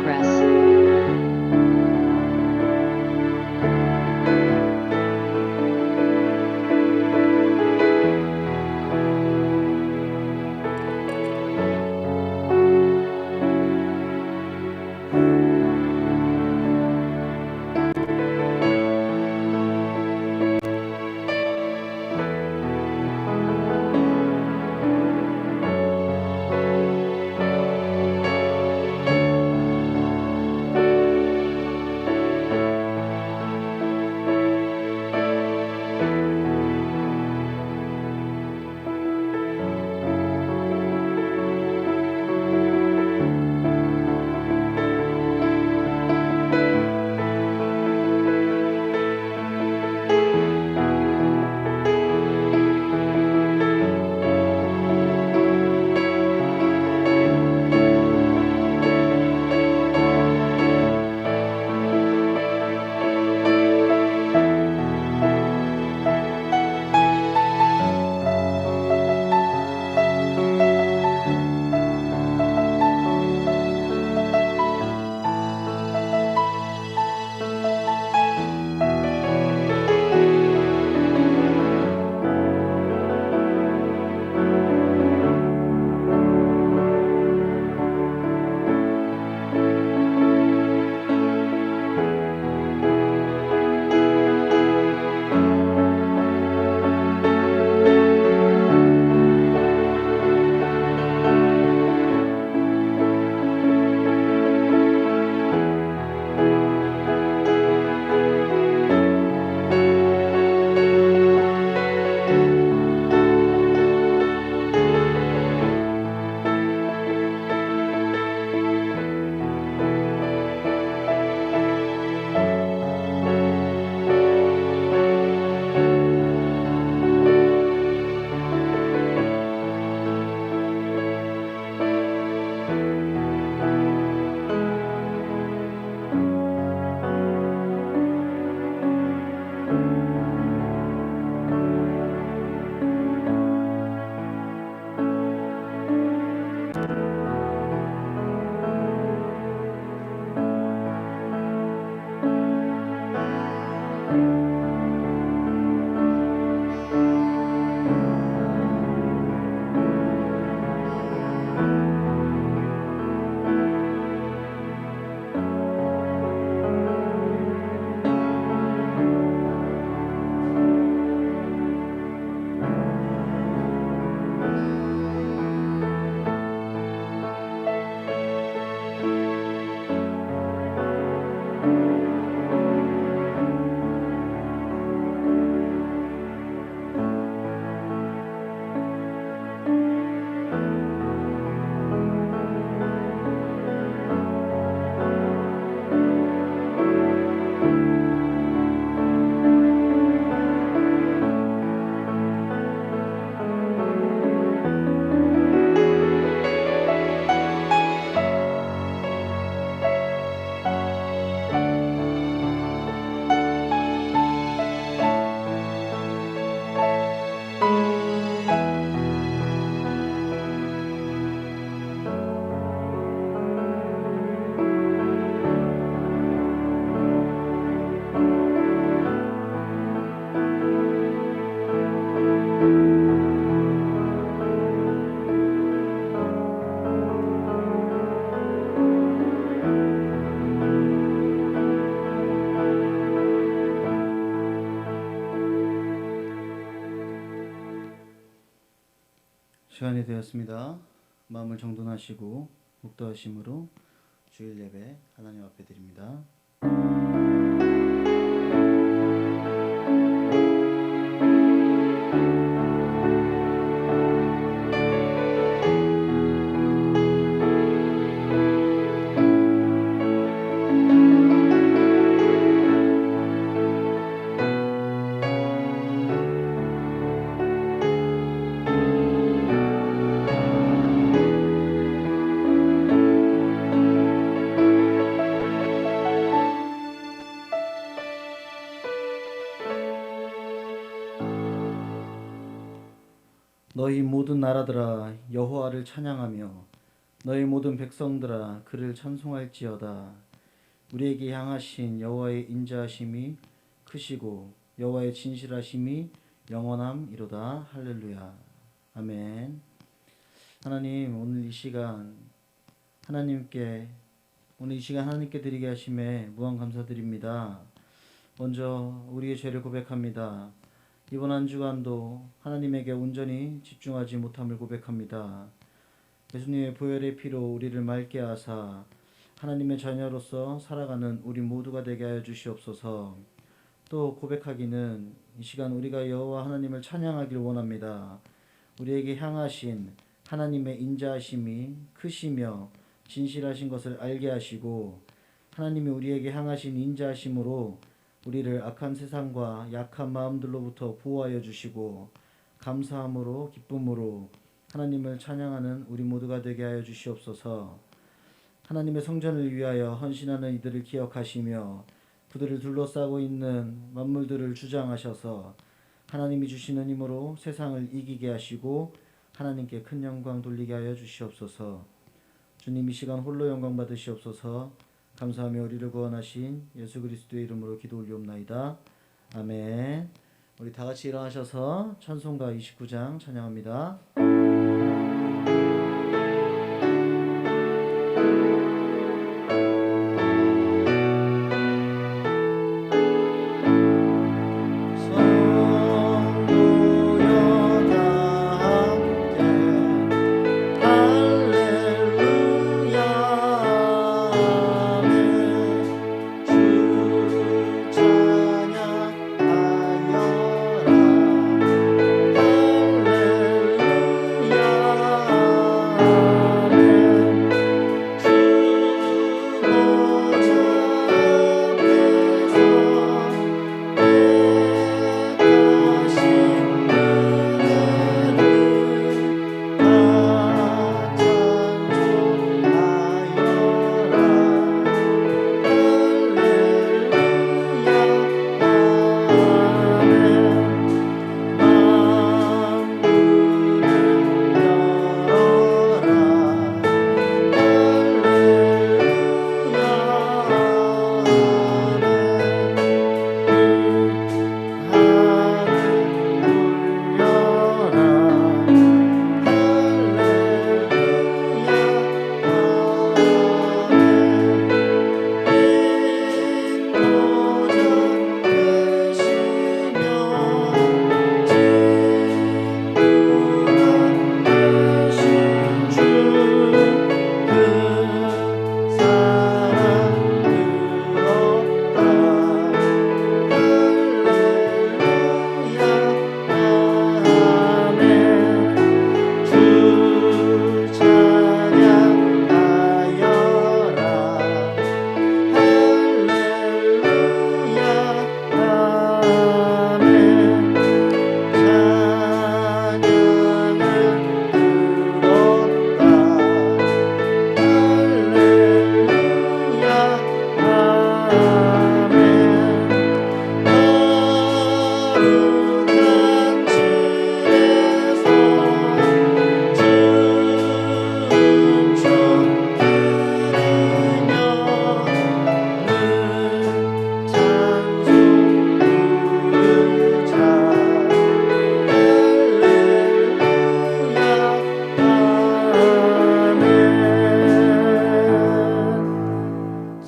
progress. 시간이 되었습니다. 마음을 정돈하시고 묵도하심으로 주일 예배 하나님 앞에 드립니다. 너희 모든 나라들아 여호와를 찬양하며 너희 모든 백성들아 그를 찬송할지어다. 우리에게 향하신 여호와의 인자하심이 크시고 여호와의 진실하심이 영원함이로다. 할렐루야. 아멘. 하나님, 오늘 이 시간 하나님께 드리게 하심에 무한 감사드립니다. 먼저 우리의 죄를 고백합니다. 이번 한 주간도 하나님에게 온전히 집중하지 못함을 고백합니다. 예수님의 보혈의 피로 우리를 맑게 하사 하나님의 자녀로서 살아가는 우리 모두가 되게 하여 주시옵소서. 또 고백하기는 이 시간 우리가 여호와 하나님을 찬양하길 원합니다. 우리에게 향하신 하나님의 인자하심이 크시며 진실하신 것을 알게 하시고 하나님이 우리에게 향하신 인자하심으로 우리를 악한 세상과 약한 마음들로부터 보호하여 주시고 감사함으로 기쁨으로 하나님을 찬양하는 우리 모두가 되게 하여 주시옵소서. 하나님의 성전을 위하여 헌신하는 이들을 기억하시며 그들을 둘러싸고 있는 만물들을 주장하셔서 하나님이 주시는 힘으로 세상을 이기게 하시고 하나님께 큰 영광 돌리게 하여 주시옵소서. 주님, 이 시간 홀로 영광 받으시옵소서. 감사하며 우리를 구원하신 예수 그리스도의 이름으로 기도 올리옵나이다. 아멘. 우리 다 같이 일어나셔서 찬송가 29장 찬양합니다.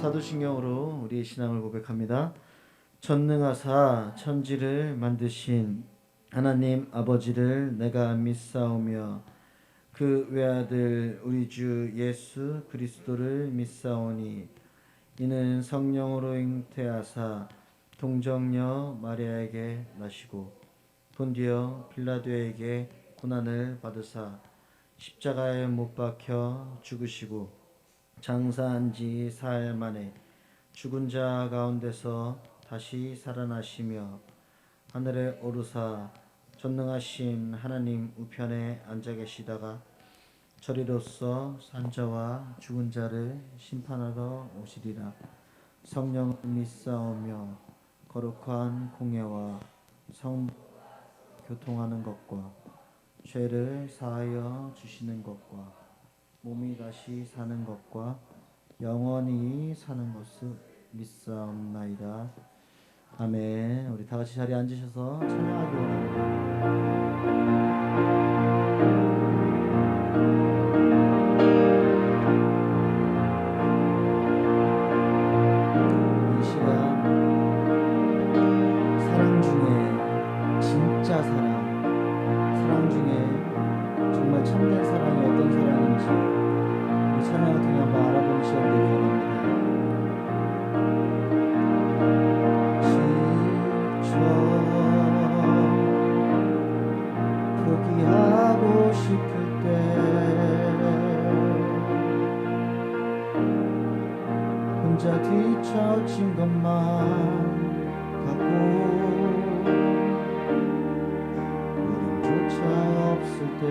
사도신경으로 우리의 신앙을 고백합니다. 전능하사 천지를 만드신 하나님 아버지를 내가 믿사오며 그 외아들 우리 주 예수 그리스도를 믿사오니 이는 성령으로 잉태하사 동정녀 마리아에게 나시고 본디오 빌라도에게 고난을 받으사 십자가에 못 박혀 죽으시고 장사한 지 사흘 만에 죽은 자 가운데서 다시 살아나시며 하늘에 오르사 전능하신 하나님 우편에 앉아 계시다가 저리로서 산자와 죽은 자를 심판하러 오시리라. 성령을 믿사오며 거룩한 공예와 성 교통하는 것과 죄를 사하여 주시는 것과 몸이 다시 사는 것과 영원히 사는 것을 믿사옵나이다. 아멘. 우리 다 같이 자리에 앉으셔서 찬양하기 원합니다. 이 시간 사랑 중에 진짜 사랑 중에 정말 참된 사랑이 어떤 사랑인지 이 찬양을 통해 한번 알아보는 시간 되기 원합니다. 포기하고 싶을 때 혼자 뒤처진 것만 갖고 우림조차 없을 때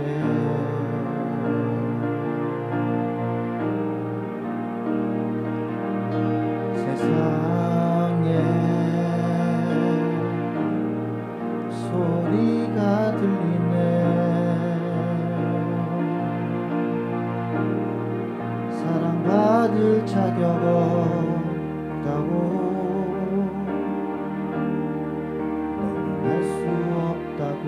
세상에 소리가 들리네. 사랑받을 자격 없다고 너는 할 수 없다고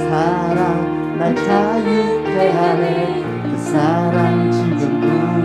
사랑 날 자유케 하네 그 사랑 지금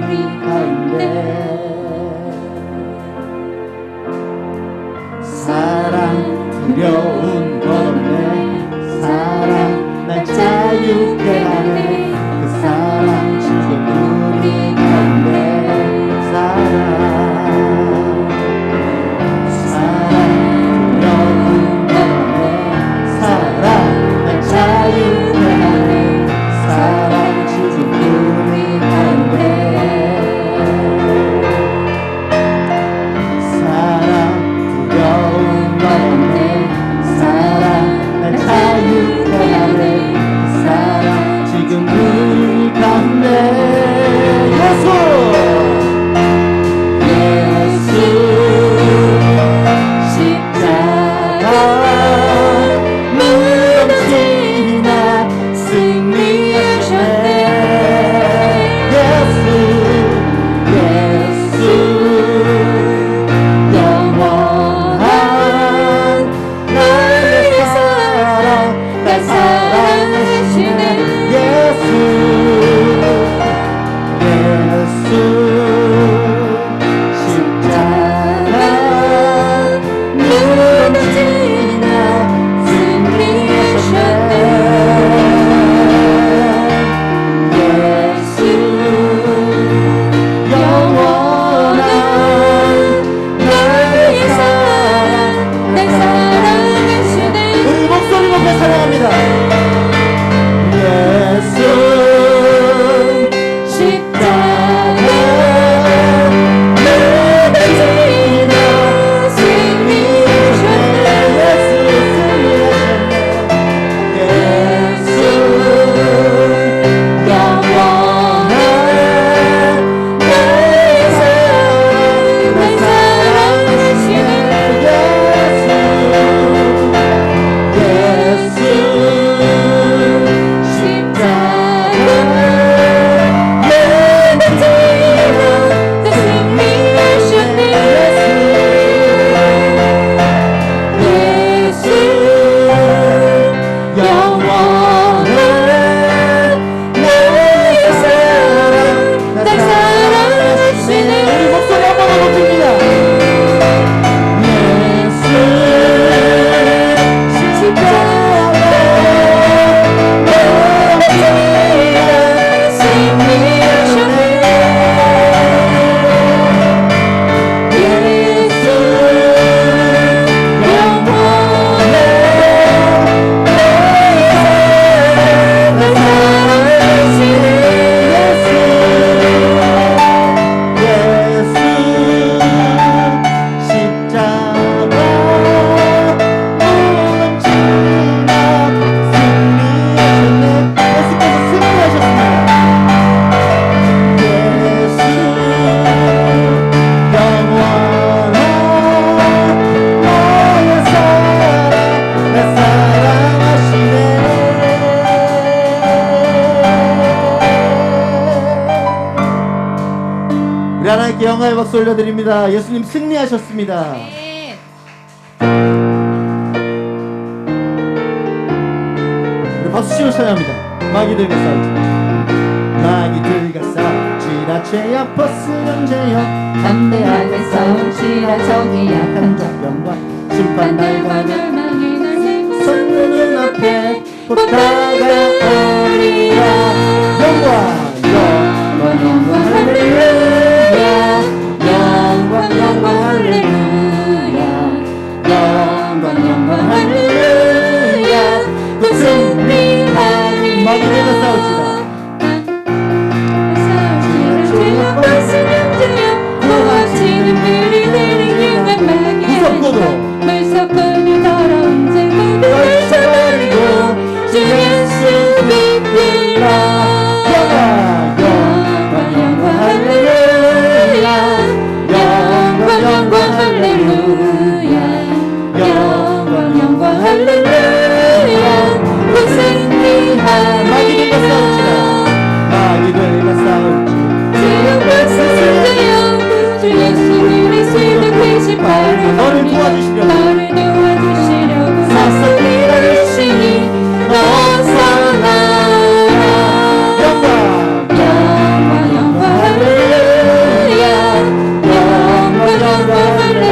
강하게 박수 올려드립니다. 예수님 승리하셨습니다. 네. 우리 박수 치고 찬양합니다. 마귀들과 싸우자. 마귀들과 싸우지라 죄악 버스 경제여 담대하게 싸우지라 적이 약한 자 병과 심판 날과 멸망이 날 선 눈앞에 붙다가오리라. 영광 영광 할렐루야 영광 할렐루야 영광 할렐루야 그 승리하리 마귀들과 싸우지라. 물석군이 더러운 죄를 떨쳐버리고 주 예수 믿으라. 영광 할렐루야 영광 할렐루야 영광 할렐루야 그 승리하리. 마귀들과 싸우지라. 마귀들과 싸우지라. 주여 승리하여 주 예수님의 수도 크신 바를 너를 도와주시려고 너를 도와주시려고 사사히 하시니 어서 나라. 영광 할렐루야 영광 할렐루야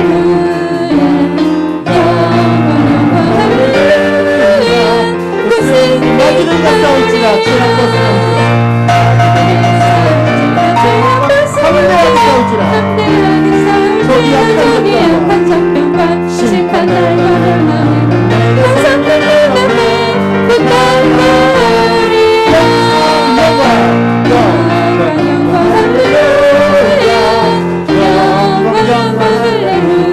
영광 할렐루야 그 승리. 마귀들과 싸우지라. 죄악 버스 담대하게 싸울 적이 약한 적병과 심판 날 걸어나는 항상 눈앞에 붙들거리라. 영광 할렐루야 영광 할렐루야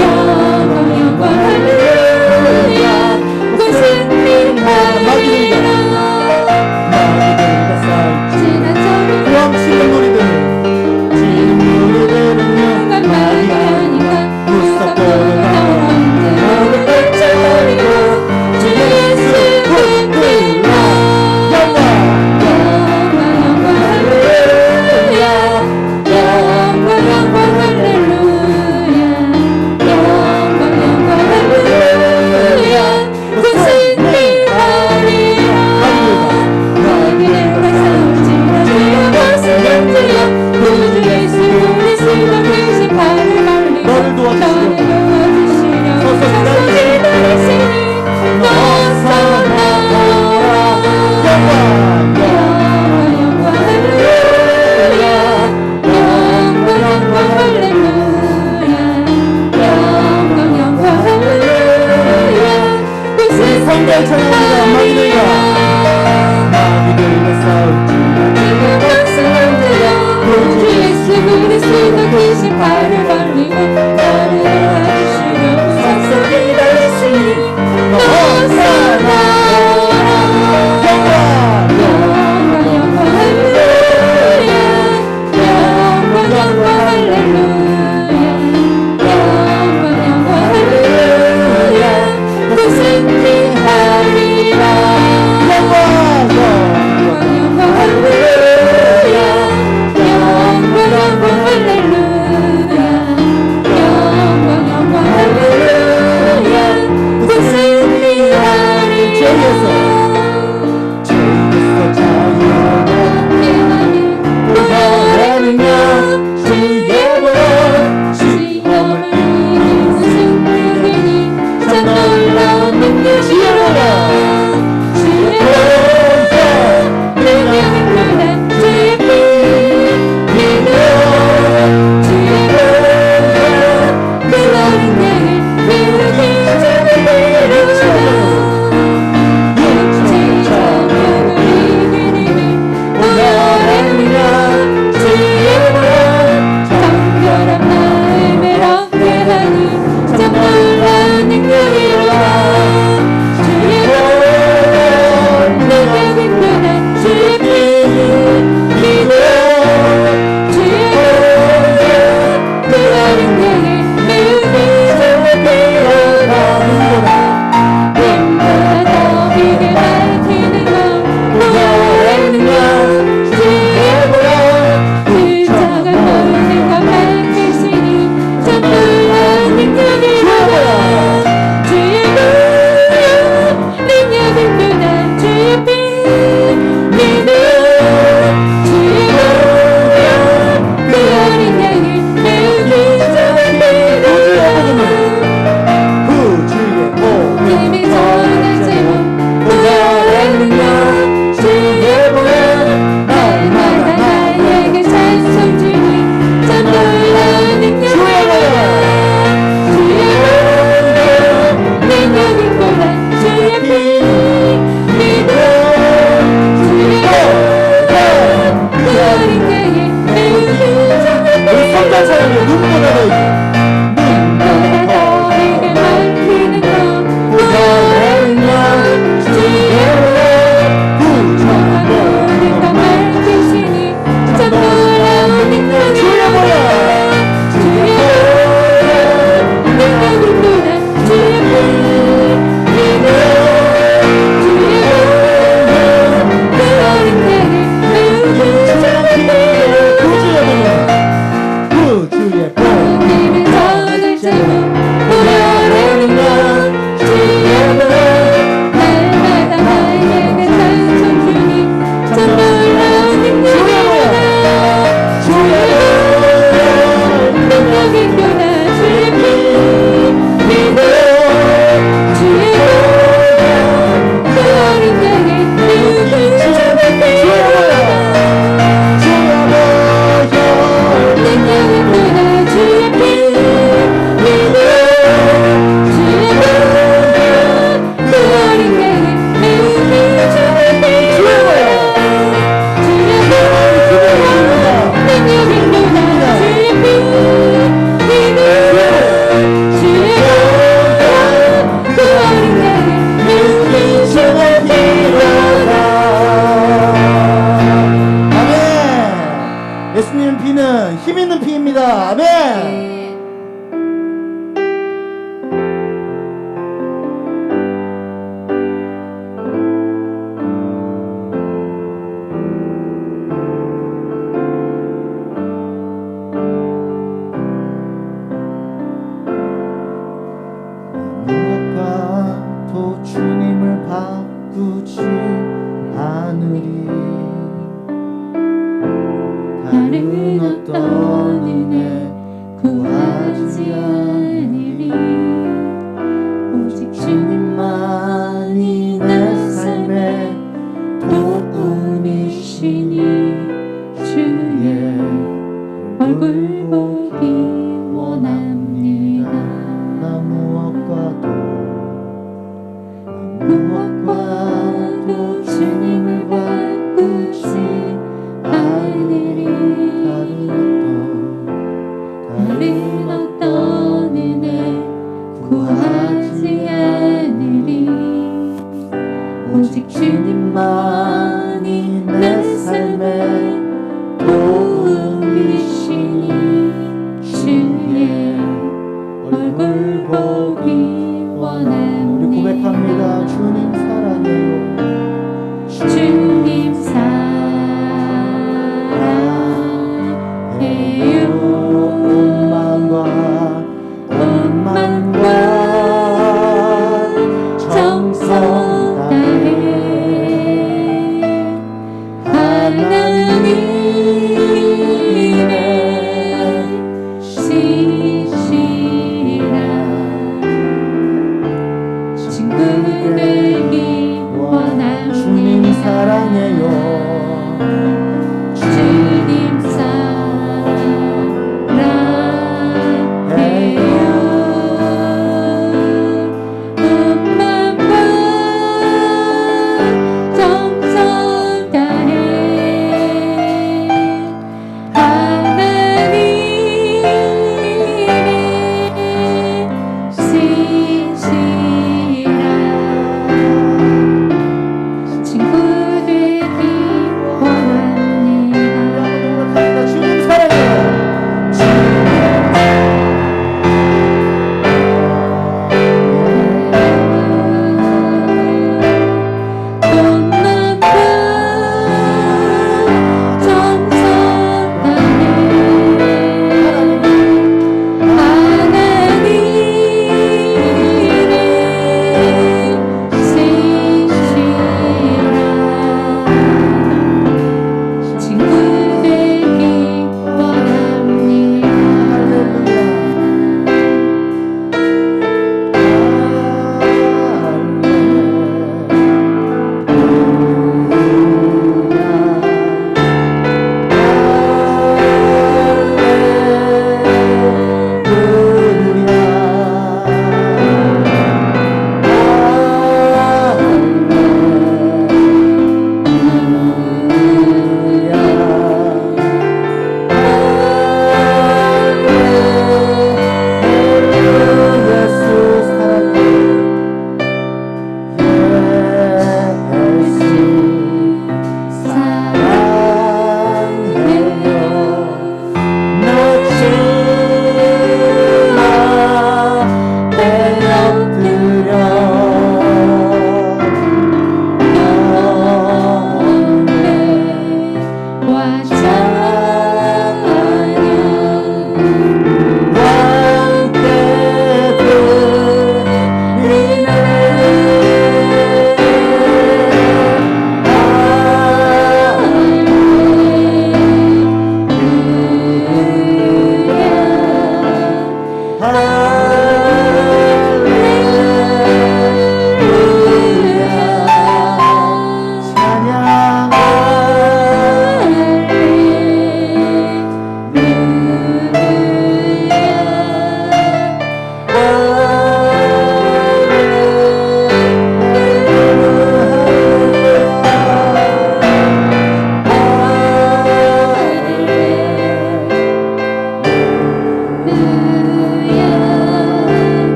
영광 할렐루야 그 승리하리라. 마귀들과 싸우지라. 지난 적이 왕실의 무리들 누가 차라리 눈보다 더 눈보다 더 밝게 밝히는 것 보혈의 영 주의 모든 것 밝히시니 참 놀라운 능력이 주의 보혈 능력인도다 주의 피 믿음 주의 보혈 그 어린 내게 매우 주의 보혈 우리를 얻을 제목 보혈의 능력 주의 보혈 날마다 나에게 찬송 주니 참 놀라운 능력이로다 주의 보혈 능력인도다 주의 피 믿음 주의 보혈 그 어린 내게 매우 큰 능력인도다 주의 피 믿음 주의 보혈 그 어린 내게 매우 큰 주의 피 주의 보혈 능력인도다 주의 피 믿음 주의 보혈 그 어린 내게 매우 큰 주의 피로다. 아멘. 예수님 피는 힘 있는 피입니다. 아멘. 무엇과도 주님을 바꾸지 않으리. 다른 어떤 은혜 구하지 않으리. 오직 주님만이 내 삶의 도움이시니 주의 얼굴 보기 원합니다. 나 무엇과도 주님을 바꾸지 않으리. 다른 어떤 은혜 구하지 않으리. 오직 주님만이 내 삶의 도움이시니 주의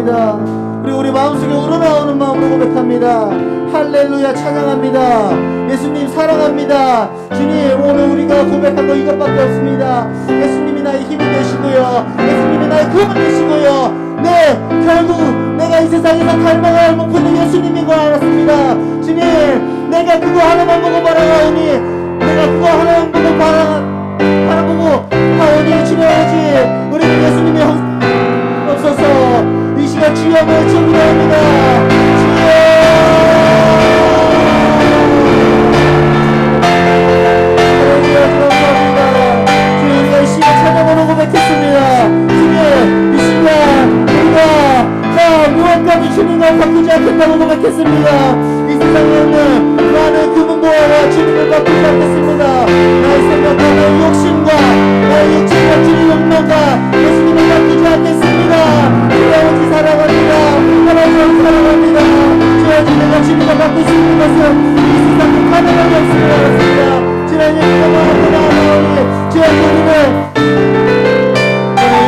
고백합니다. 그리고 우리 마음속에 우러나오는 마음으로 고백합니다. 할렐루야 찬양합니다. 예수님 사랑합니다. 주님 오늘 우리가 고백한 거 이것밖에 없습니다. 예수님이 나의 힘이 되시고요. 예수님이 나의 구원이 되시고요. 네, 결국 내가 이 세상에서 닮아갈 목표는 예수님인 걸 알았습니다. 주님, 내가 그거 하나만 보고 바라가오니, 내가 그거 하나만 보고 바라보고 하오니 주님 아버지, 우리는 예수님이 없어서 이 시간 주여 외쳐드립니다. 주여! 찬양으로 고백했습니다. 주님 이 시간 우리가 무엇까지 주님과 바꾸지 않겠다고 고백했습니다. 이 세상에 있는 많은 금은보화와 주님을 바꾸지 않겠습니다. 나의 생각과 나의 욕심과 나의 육체와 주님 욕망과 예수님을 바꾸지 않겠습니다. 주여 아버지 사랑합니다. 하나님 사랑합니다. 주여 아버지 내가 주님과 바꿀 수 있는 것은 이 세상에 가능함이 없음을 알았습니다. 주님 기도하고 나아오니 주여 우리는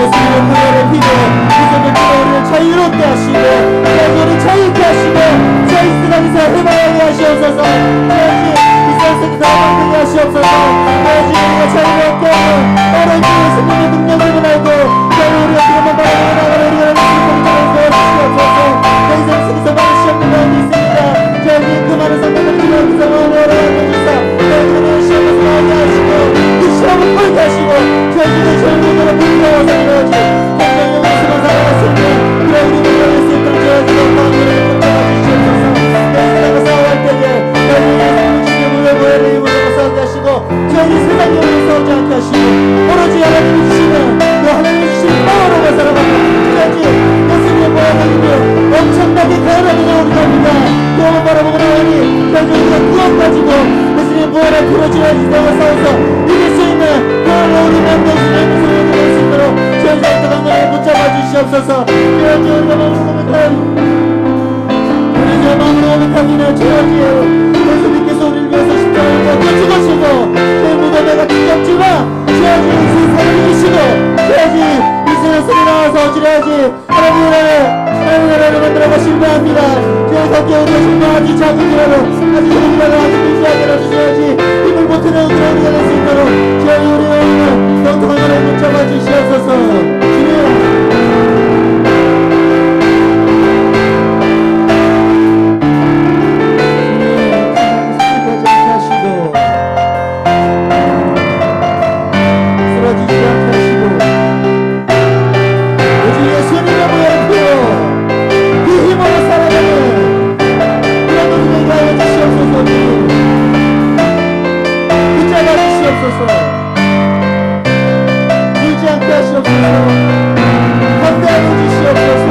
예수님의 구원의 피로 이성을 통해 우리를 자유롭게 하시고 우리를 자유롭게 하시고 저희 세상에서 해방하게 하시옵소서. 이 세상에서 해방되게 하시옵소서. 우리가 자유롭게 하는 어린 예수님의 능력을 알고 우리가 그것만 바라보고 나가는 우리가 예수님을 도와주시옵소서. 내 인생 속에서 많은 시험을 많이 있습니다. 저희 그 많은 상황을 지나면서 마음을 알아주사 저희들을 시험에서 나오게 하시고 그 시험을 풀게 하시고 저희들의 젊은이들을 부끄러워서 이루어지 굉장히 영광스러운 살아갔습니다. 그래 우리를 이뤄낼 수 있도록 저희들의 마음을 붙잡아 주시옵소서. 내 세상을 싸워할 때에 저희들이 예수님을 주님을 보혈의 힘으로 싸우게 하시고 저희들이 세상의 힘으로 싸우지 않게 하시고 오로지 하나님이 주시는 그 하나님이 주시는 파워로만 살아가고 끝까지 예수님의 보혈의 힘으로 엄청나게 가열하게 우리가 합니다. 그것만 바라보고 나오니 저희들 우리가 구원 가지고 예수님의 보혈의 피로 지어진 세상을 싸워서 이길 수 있는 그런 우리 남자신의 모습을 보일 수 있도록 저희들 어떤 강단에 붙잡아 주시옵소서. 주여지 우리가 마음으로 고백하니 우리 마음으로 고백하기는 주여지 예수님께서 우리를 위해서 십자가를 져서 죽으시고 저희 무덤에가 두렵지만 주여지 이 세상을 이기시고 주여지 이 세상 속에 나와서 어찌해야지 하나님의 나라를 만들어가 신뢰합니다. 주여 거기에 우리가 신뢰하지 작은지라도 아직 우리나라 아직 민주하게 해주셔야지 힘을 보태는 우리가 될 수 있도록 주여 우리의 영혼을 영통한 나라에 붙잡아 주시옵소서. 주님 울지 않게 하시옵소서. 감당해 주시옵소서.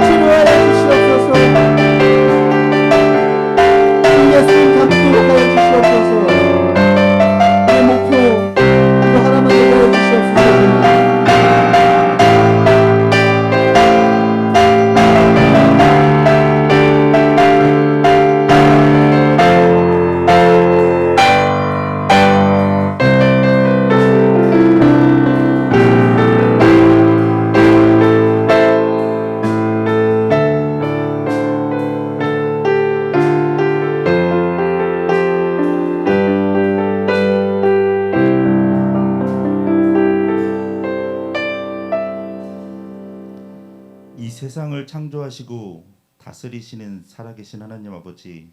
치료하여 주시옵소서. 예수님 감도록 하여 주시옵소서. 우리의 목표 또 하나만 더 하여 주시옵소서. 이 세상을 창조하시고 다스리시는 살아계신 하나님 아버지,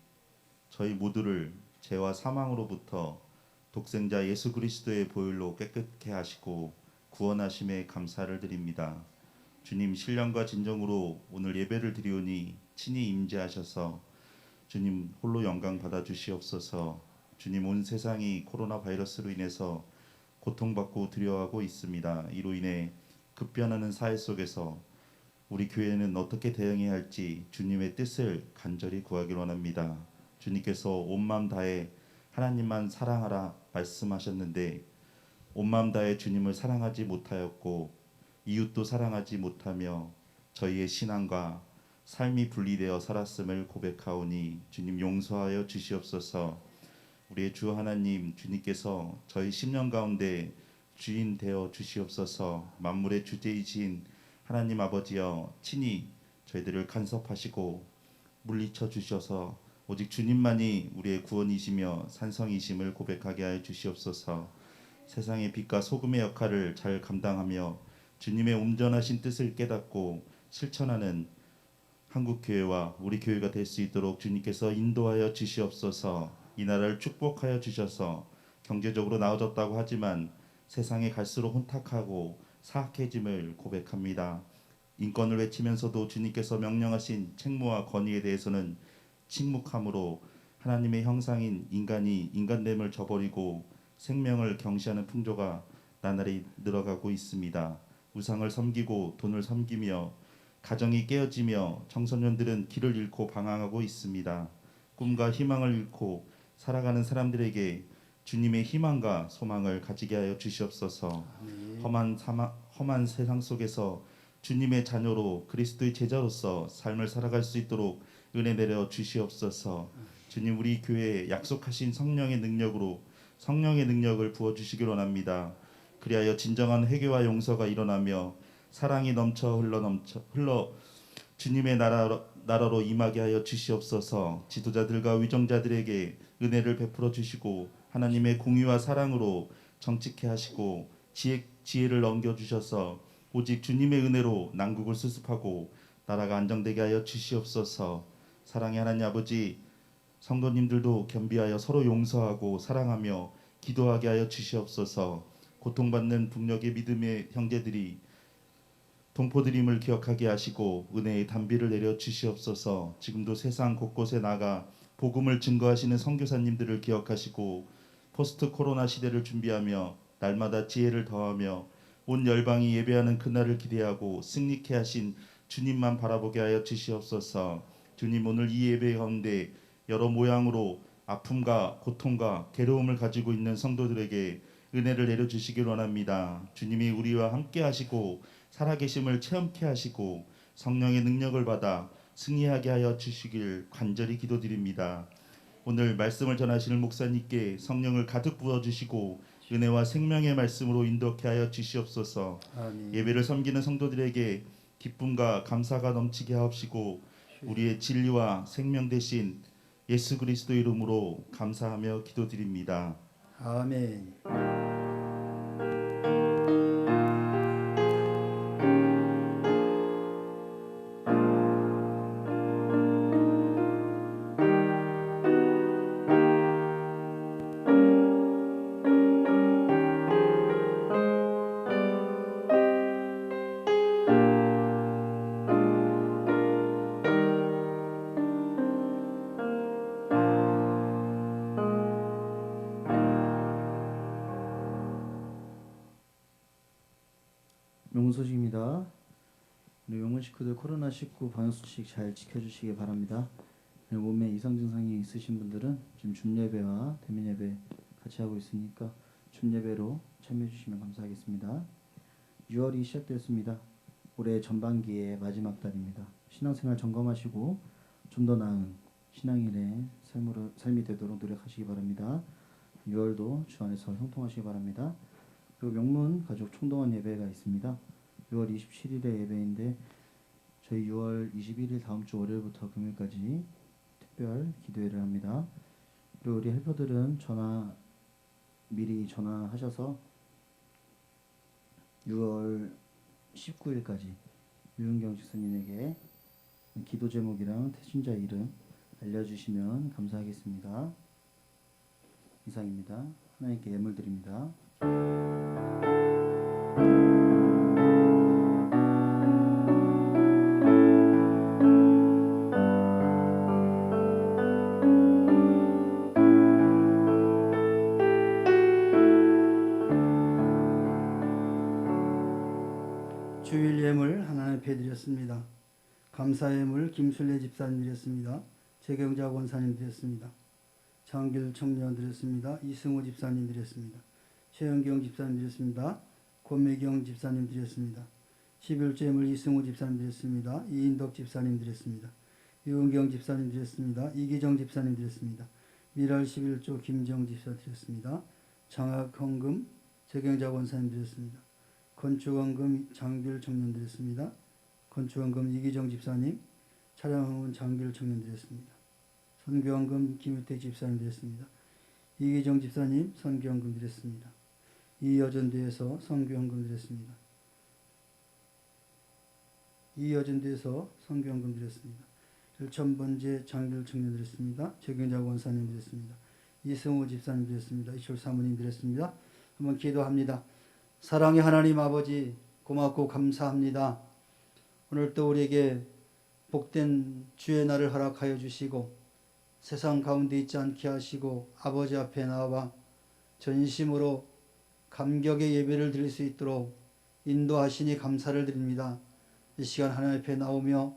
저희 모두를 죄와 사망으로부터 독생자 예수 그리스도의 보혈로 깨끗게 하시고 구원하심에 감사를 드립니다. 주님 신령과 진정으로 오늘 예배를 드리오니 친히 임재하셔서 주님 홀로 영광 받아 주시옵소서. 주님 온 세상이 코로나 바이러스로 인해서 고통받고 두려워하고 있습니다. 이로 인해 급변하는 사회 속에서 우리 교회는 어떻게 대응해야 할지 주님의 뜻을 간절히 구하길 원합니다. 주님께서 온 마음 다해 하나님만 사랑하라 말씀하셨는데 온 마음 다해 주님을 사랑하지 못하였고 이웃도 사랑하지 못하며 저희의 신앙과 삶이 분리되어 살았음을 고백하오니 주님 용서하여 주시옵소서. 우리의 주 하나님, 주님께서 저희 심령 가운데 주인 되어 주시옵소서. 만물의 주제이신 하나님 아버지여 친히 저희들을 간섭하시고 물리쳐 주셔서 오직 주님만이 우리의 구원이시며 산성이심을 고백하게 하여 주시옵소서. 세상의 빛과 소금의 역할을 잘 감당하며 주님의 온전하신 뜻을 깨닫고 실천하는 한국교회와 우리 교회가 될 수 있도록 주님께서 인도하여 주시옵소서. 이 나라를 축복하여 주셔서 경제적으로 나아졌다고 하지만 세상에 갈수록 혼탁하고 사악해짐을 고백합니다. 인권을 외치면서도 주님께서 명령하신 책무와 권위에 대해서는 침묵함으로 하나님의 형상인 인간이 인간됨을 저버리고 생명을 경시하는 풍조가 나날이 늘어가고 있습니다. 우상을 섬기고 돈을 섬기며 가정이 깨어지며 청소년들은 길을 잃고 방황하고 있습니다. 꿈과 희망을 잃고 살아가는 사람들에게 주님의 희망과 소망을 가지게 하여 주시옵소서. 험한 세상 속에서 주님의 자녀로 그리스도의 제자로서 삶을 살아갈 수 있도록 은혜 내려 주시옵소서. 주님 우리 교회에 약속하신 성령의 능력을 부어 주시길 원합니다. 그리하여 진정한 회개와 용서가 일어나며 사랑이 넘쳐 흘러 주님의 나라로 임하게 하여 주시옵소서. 지도자들과 위정자들에게 은혜를 베풀어 주시고 하나님의 공의와 사랑으로 정직케 하시고 지혜를 넘겨 주셔서 오직 주님의 은혜로 난국을 수습하고 나라가 안정되게 하여 주시옵소서. 사랑의 하나님 아버지, 성도님들도 겸비하여 서로 용서하고 사랑하며 기도하게 하여 주시옵소서. 고통받는 북녘의 믿음의 형제들이 동포드림을 기억하게 하시고 은혜의 단비를 내려 주시옵소서. 지금도 세상 곳곳에 나가 복음을 증거하시는 선교사님들을 기억하시고 포스트 코로나 시대를 준비하며 날마다 지혜를 더하며 온 열방이 예배하는 그날을 기대하고 승리케 하신 주님만 바라보게 하여 주시옵소서. 주님 오늘 이 예배 가운데 여러 모양으로 아픔과 고통과 괴로움을 가지고 있는 성도들에게 은혜를 내려주시길 원합니다. 주님이 우리와 함께 하시고 살아계심을 체험케 하시고 성령의 능력을 받아 승리하게 하여 주시길 간절히 기도드립니다. 오늘 말씀을 전하시는 목사님께 성령을 가득 부어주시고 은혜와 생명의 말씀으로 인도케 하여 주시옵소서. 아멘. 예배를 섬기는 성도들에게 기쁨과 감사가 넘치게 하옵시고 우리의 진리와 생명 되신 예수 그리스도 이름으로 감사하며 기도드립니다. 아멘. 명문 소식입니다. 우리 명문 식구들 코로나19 방역수칙 잘 지켜주시기 바랍니다. 몸에 이상 증상이 있으신 분들은 지금 줌예배와 대면예배 같이 하고 있으니까 줌예배로 참여해 주시면 감사하겠습니다. 6월이 시작되었습니다. 올해 전반기의 마지막 달입니다. 신앙생활 점검하시고 좀 더 나은 신앙인의 삶이 되도록 노력하시기 바랍니다. 6월도 주 안에서 형통하시기 바랍니다. 그리고 명문 가족 총동원 예배가 있습니다. 6월 27일에 예배인데 저희 6월 21일 다음 주 월요일부터 금요일까지 특별 기도회를 합니다. 그리고 우리 헬퍼들은 미리 전화하셔서 6월 19일까지 유은경 집사님에게 기도 제목이랑 태신자 이름 알려주시면 감사하겠습니다. 이상입니다. 하나님께 예물 드립니다. 주일 예물 하나님 앞에 드렸습니다. 감사 예물 김순례 집사님 드렸습니다. 재경자 권사님 드렸습니다. 장길 청년 드렸습니다. 이승호 집사님 드렸습니다. 최영경 집사님 드렸습니다. 권매경 집사님 드렸습니다. 11조 예물 이승호 집사님 드렸습니다. 이인덕 집사님 드렸습니다. 유은경 집사님 드렸습니다. 이기정 집사님 드렸습니다. 미랄 11조 김정 집사 드렸습니다. 장학 헌금 재경자 권사님 드렸습니다. 건축원금 장길 청년 드렸습니다. 건축원금 이기정 집사님, 차량원금 장길 청년 드렸습니다. 선교원금 김유택 집사님 드렸습니다. 이기정 집사님 선교원금 드렸습니다. 이여전도에서 선교원금 드렸습니다. 이여전도에서 선교원금 드렸습니다. 1,000번째 장길 청년 드렸습니다. 최경자 원사님 드렸습니다. 이승우 집사님 드렸습니다. 이철 사모님 드렸습니다. 한번 기도합니다. 사랑의 하나님 아버지, 고맙고 감사합니다. 오늘 또 우리에게 복된 주의 날을 허락하여 주시고 세상 가운데 있지 않게 하시고 아버지 앞에 나와 전심으로 감격의 예배를 드릴 수 있도록 인도하시니 감사를 드립니다. 이 시간 하나님 앞에 나오며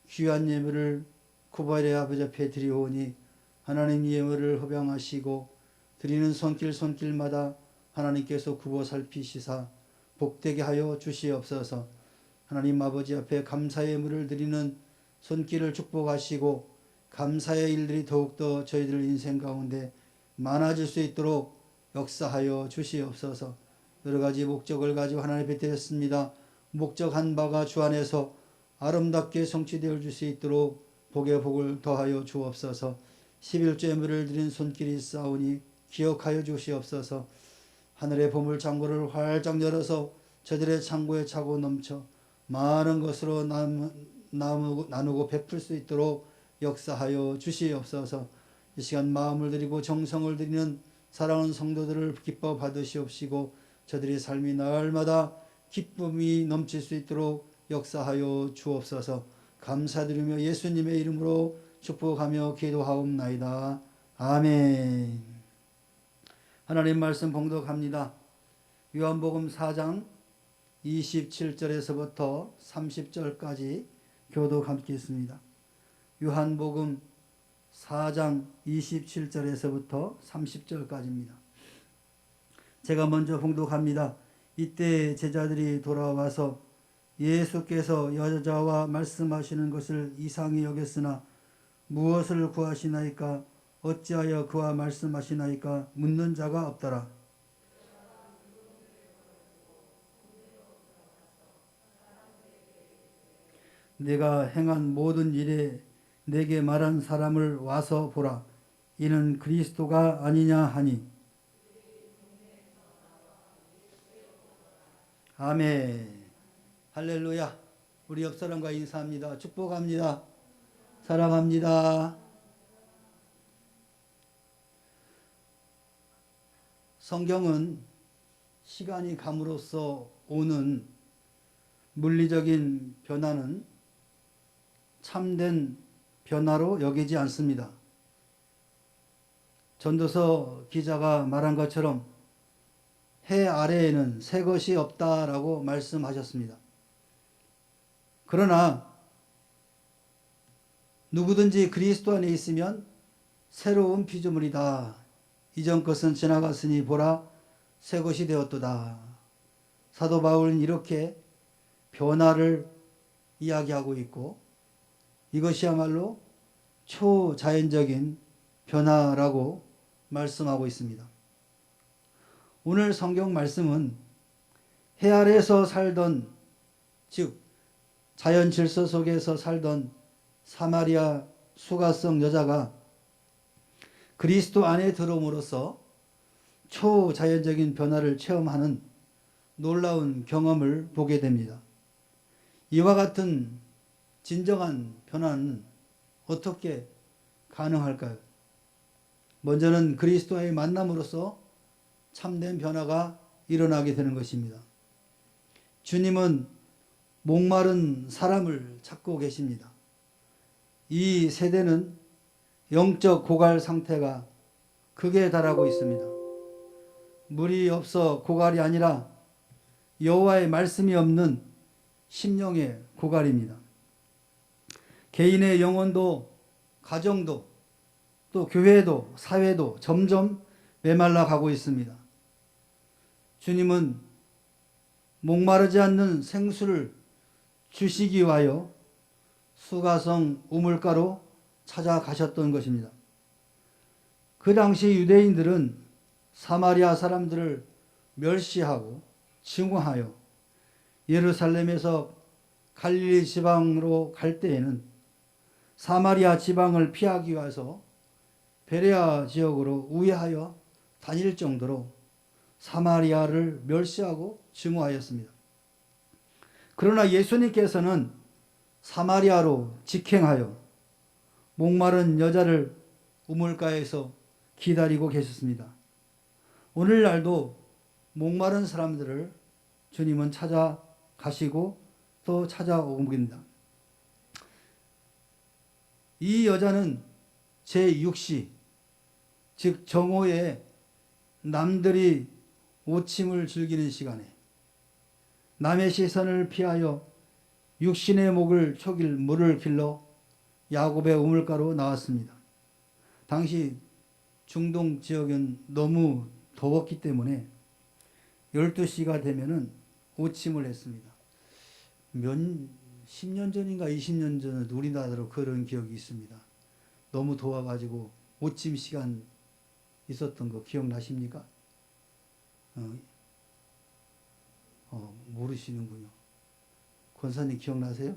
귀한 예물을 구발의 아버지 앞에 드리오니 하나님 예물을 허병하시고 드리는 손길마다 하나님께서 굽어 살피시사 복되게 하여 주시옵소서. 하나님 아버지 앞에 감사의 예물을 드리는 손길을 축복하시고 감사의 일들이 더욱더 저희들 인생 가운데 많아질 수 있도록 역사하여 주시옵소서. 여러 가지 목적을 가지고 하나님 앞에 드렸습니다. 목적한 바가 주 안에서 아름답게 성취되어 줄 수 있도록 복의 복을 더하여 주옵소서. 11조 예물을 드린 손길이 있사오니 기억하여 주시옵소서. 하늘의 보물 창고를 활짝 열어서 저들의 창고에 차고 넘쳐 많은 것으로 나누고 베풀 수 있도록 역사하여 주시옵소서. 이 시간 마음을 드리고 정성을 드리는 사랑하는 성도들을 기뻐 받으시옵시고 저들의 삶이 날마다 기쁨이 넘칠 수 있도록 역사하여 주옵소서. 감사드리며 예수님의 이름으로 축복하며 기도하옵나이다. 아멘. 하나님 말씀 봉독합니다. 요한복음 4장 27절에서부터 30절까지 교독 함께 있습니다. 요한복음 4장 27절에서부터 30절까지입니다. 제가 먼저 봉독합니다. 이때 제자들이 돌아와서 예수께서 여자와 말씀하시는 것을 이상히 여겼으나 무엇을 구하시나이까 어찌하여 그와 말씀하시나이까 묻는 자가 없더라. 내가 행한 모든 일에 내게 말한 사람을 와서 보라. 이는 그리스도가 아니냐 하니. 아멘. 할렐루야. 우리 옆사람과 인사합니다. 축복합니다. 사랑합니다. 성경은 시간이 감으로써 오는 물리적인 변화는 참된 변화로 여기지 않습니다. 전도서 기자가 말한 것처럼 해 아래에는 새 것이 없다라고 말씀하셨습니다. 그러나 누구든지 그리스도 안에 있으면 새로운 피조물이다. 이전 것은 지나갔으니 보라 새 것이 되었도다. 사도 바울은 이렇게 변화를 이야기하고 있고 이것이야말로 초자연적인 변화라고 말씀하고 있습니다. 오늘 성경 말씀은 해 아래에서 살던, 즉 자연 질서 속에서 살던 사마리아 수가성 여자가 그리스도 안에 들어옴으로써 초자연적인 변화를 체험하는 놀라운 경험을 보게 됩니다. 이와 같은 진정한 변화는 어떻게 가능할까요? 먼저는 그리스도와의 만남으로써 참된 변화가 일어나게 되는 것입니다. 주님은 목마른 사람을 찾고 계십니다. 이 세대는 영적 고갈 상태가 극에 달하고 있습니다. 물이 없어 고갈이 아니라 여호와의 말씀이 없는 심령의 고갈입니다. 개인의 영혼도 가정도 또 교회도 사회도 점점 메말라 가고 있습니다. 주님은 목마르지 않는 생수를 주시기 위하여 수가성 우물가로 찾아가셨던 것입니다. 그 당시 유대인들은 사마리아 사람들을 멸시하고 증오하여 예루살렘에서 갈릴리 지방으로 갈 때에는 사마리아 지방을 피하기 위해서 베레아 지역으로 우회하여 다닐 정도로 사마리아를 멸시하고 증오하였습니다. 그러나 예수님께서는 사마리아로 직행하여 목마른 여자를 우물가에서 기다리고 계셨습니다. 오늘날도 목마른 사람들을 주님은 찾아가시고 또 찾아옵니다. 이 여자는 제6시, 즉 정오에 남들이 오침을 즐기는 시간에 남의 시선을 피하여 육신의 목을 초길 물을 길러 야곱의 우물가로 나왔습니다. 당시 중동 지역은 너무 더웠기 때문에 12시가 되면은 오침을 했습니다. 10년 전인가 20년 전에 우리나라로 그런 기억이 있습니다. 너무 더워가지고 오침 시간 있었던 거 기억나십니까? 모르시는군요. 권사님 기억나세요?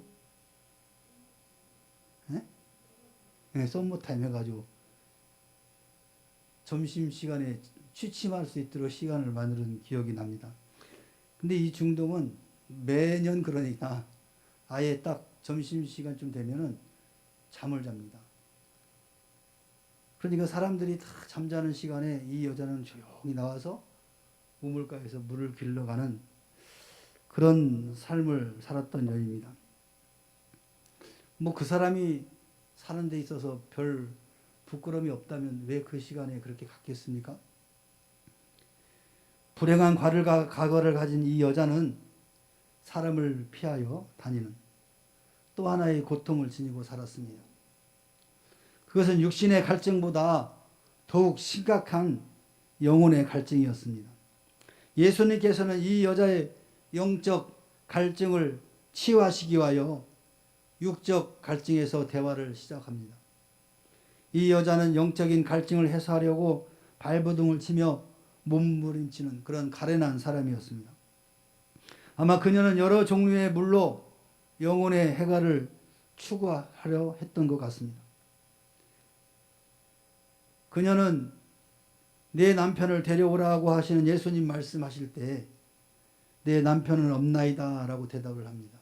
네, 썸머타임 해가지고 점심시간에 취침할 수 있도록 시간을 만드는 기억이 납니다. 근데 이 중동은 매년 그러니까 아예 딱 점심시간쯤 되면은 잠을 잡니다. 그러니까 사람들이 다 잠자는 시간에 이 여자는 조용히 나와서 우물가에서 물을 길러가는 그런 삶을 살았던 여인입니다. 뭐 그 사람이 사는 데 있어서 별 부끄러움이 없다면 왜 그 시간에 그렇게 갔겠습니까? 불행한 과거를 가진 이 여자는 사람을 피하여 다니는 또 하나의 고통을 지니고 살았습니다. 그것은 육신의 갈증보다 더욱 심각한 영혼의 갈증이었습니다. 예수님께서는 이 여자의 영적 갈증을 치유하시기 위하여 육적 갈증에서 대화를 시작합니다. 이 여자는 영적인 갈증을 해소하려고 발버둥을 치며 몸부림치는 그런 가련한 사람이었습니다. 아마 그녀는 여러 종류의 물로 영혼의 해결을 추구하려 했던 것 같습니다. 그녀는 내 남편을 데려오라고 하시는 예수님 말씀하실 때 내 남편은 없나이다 라고 대답을 합니다.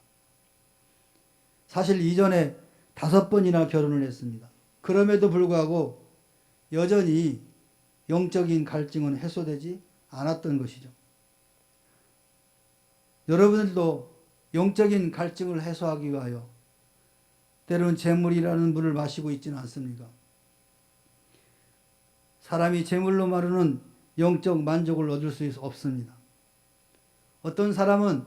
사실 이전에 5번이나 결혼을 했습니다. 그럼에도 불구하고 여전히 영적인 갈증은 해소되지 않았던 것이죠. 여러분들도 영적인 갈증을 해소하기 위하여 때로는 재물이라는 물을 마시고 있지는 않습니까? 사람이 재물로 마르는 영적 만족을 얻을 수 없습니다. 어떤 사람은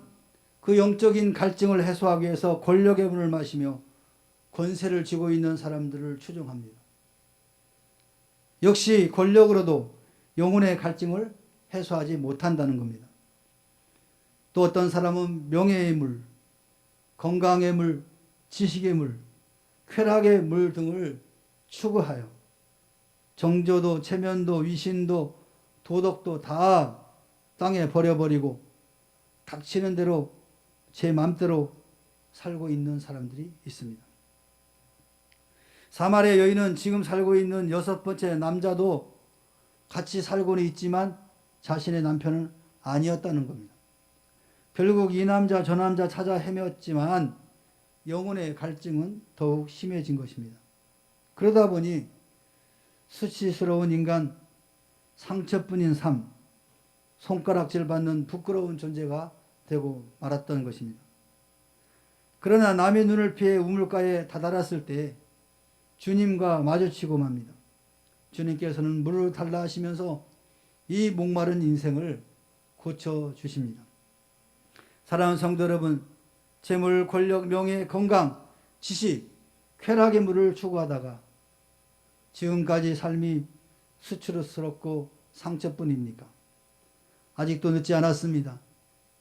그 영적인 갈증을 해소하기 위해서 권력의 물을 마시며 권세를 쥐고 있는 사람들을 추종합니다. 역시 권력으로도 영혼의 갈증을 해소하지 못한다는 겁니다. 또 어떤 사람은 명예의 물, 건강의 물, 지식의 물, 쾌락의 물 등을 추구하여 정조도, 체면도, 위신도, 도덕도 다 땅에 버려버리고 닥치는 대로 제 맘대로 살고 있는 사람들이 있습니다. 사마리아 여인은 지금 살고 있는 6번째 남자도 같이 살고는 있지만 자신의 남편은 아니었다는 겁니다. 결국 이 남자 저 남자 찾아 헤맸지만 영혼의 갈증은 더욱 심해진 것입니다. 그러다 보니 수치스러운 인간, 상처뿐인 삶, 손가락질 받는 부끄러운 존재가 되고 말았던 것입니다. 그러나 남의 눈을 피해 우물가에 다다랐을 때 주님과 마주치고 맙니다. 주님께서는 물을 달라 하시면서 이 목마른 인생을 고쳐주십니다. 사랑하는 성도 여러분, 재물, 권력, 명예, 건강, 지식, 쾌락의 물을 추구하다가 지금까지 삶이 수치스럽고 상처뿐입니까? 아직도 늦지 않았습니다.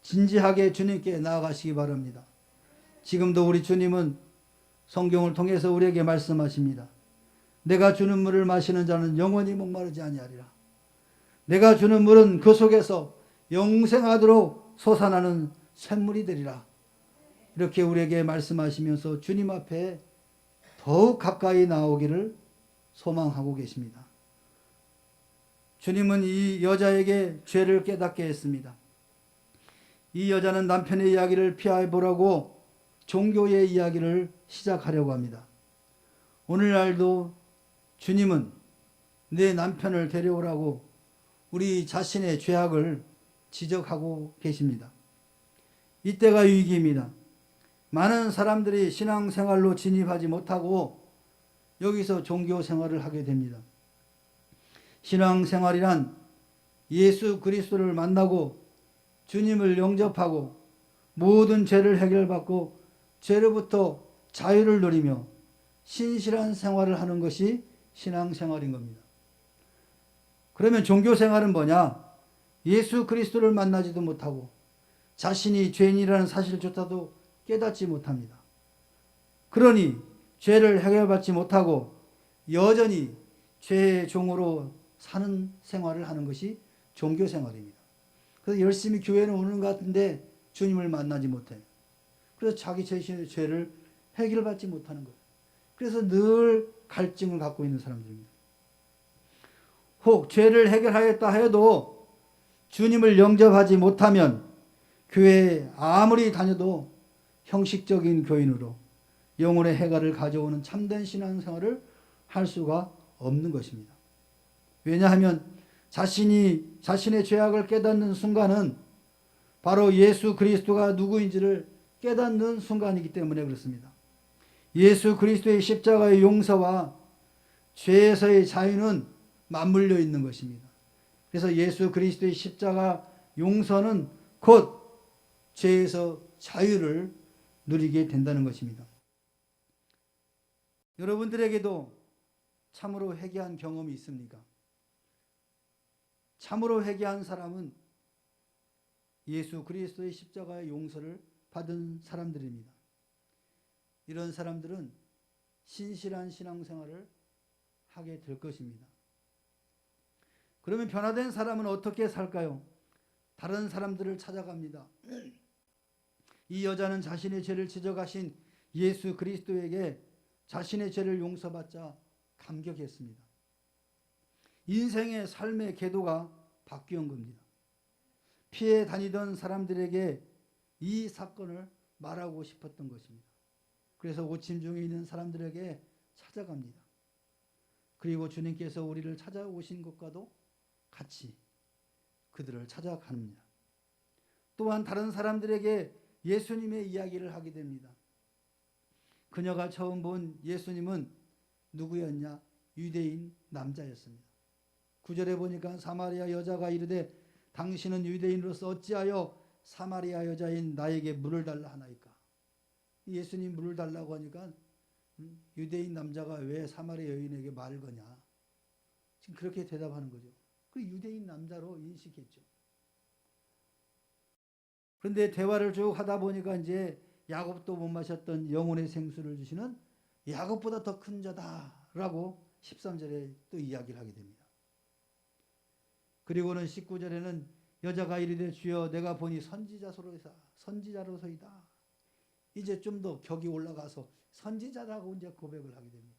진지하게 주님께 나아가시기 바랍니다. 지금도 우리 주님은 성경을 통해서 우리에게 말씀하십니다. 내가 주는 물을 마시는 자는 영원히 목마르지 아니하리라. 내가 주는 물은 그 속에서 영생하도록 솟아나는 샘물이 되리라. 이렇게 우리에게 말씀하시면서 주님 앞에 더욱 가까이 나오기를 소망하고 계십니다. 주님은 이 여자에게 죄를 깨닫게 했습니다. 이 여자는 남편의 이야기를 피해보라고 종교의 이야기를 시작하려고 합니다. 오늘날도 주님은 내 남편을 데려오라고 우리 자신의 죄악을 지적하고 계십니다. 이때가 위기입니다. 많은 사람들이 신앙생활로 진입하지 못하고 여기서 종교생활을 하게 됩니다. 신앙생활이란 예수 그리스도를 만나고 주님을 영접하고 모든 죄를 해결받고 죄로부터 자유를 누리며 신실한 생활을 하는 것이 신앙생활인 겁니다. 그러면 종교생활은 뭐냐? 예수 그리스도를 만나지도 못하고 자신이 죄인이라는 사실조차도 깨닫지 못합니다. 그러니 죄를 해결받지 못하고 여전히 죄의 종으로 사는 생활을 하는 것이 종교생활입니다. 그래서 열심히 교회는 오는 것 같은데 주님을 만나지 못해요. 그래서 자기 자신의 죄를 해결받지 못하는 거예요. 그래서 늘 갈증을 갖고 있는 사람들입니다. 혹 죄를 해결하였다 해도 주님을 영접하지 못하면 교회에 아무리 다녀도 형식적인 교인으로 영혼의 해갈을 가져오는 참된 신앙생활을 할 수가 없는 것입니다. 왜냐하면 자신의 죄악을 깨닫는 순간은 바로 예수 그리스도가 누구인지를 깨닫는 순간이기 때문에 그렇습니다. 예수 그리스도의 십자가의 용서와 죄에서의 자유는 맞물려 있는 것입니다. 그래서 예수 그리스도의 십자가 용서는 곧 죄에서 자유를 누리게 된다는 것입니다. 여러분들에게도 참으로 회개한 경험이 있습니까? 참으로 회개한 사람은 예수 그리스도의 십자가의 용서를 받은 사람들입니다. 이런 사람들은 신실한 신앙생활을 하게 될 것입니다. 그러면 변화된 사람은 어떻게 살까요? 다른 사람들을 찾아갑니다. 이 여자는 자신의 죄를 지적하신 예수 그리스도에게 자신의 죄를 용서받자 감격했습니다. 인생의 삶의 궤도가 바뀌었던 겁니다. 피해 다니던 사람들에게 이 사건을 말하고 싶었던 것입니다. 그래서 오침 중에 있는 사람들에게 찾아갑니다. 그리고 주님께서 우리를 찾아오신 것과도 같이 그들을 찾아갑니다. 또한 다른 사람들에게 예수님의 이야기를 하게 됩니다. 그녀가 처음 본 예수님은 누구였냐? 유대인 남자였습니다. 9절에 보니까 사마리아 여자가 이르되 당신은 유대인으로서 어찌하여 사마리아 여자인 나에게 물을 달라 하나이까? 예수님 물을 달라고 하니까 유대인 남자가 왜 사마리아 여인에게 말을 거냐? 지금 그렇게 대답하는 거죠. 그 유대인 남자로 인식했죠. 그런데 대화를 쭉 하다 보니까 이제 야곱도 못 마셨던 영혼의 생수를 주시는 야곱보다 더 큰 자다라고 13절에 또 이야기를 하게 됩니다. 그리고는 19절에는 여자가 이르되 주여 내가 보니 선지자로서이다. 이제 좀 더 격이 올라가서 선지자라고 이제 고백을 하게 됩니다.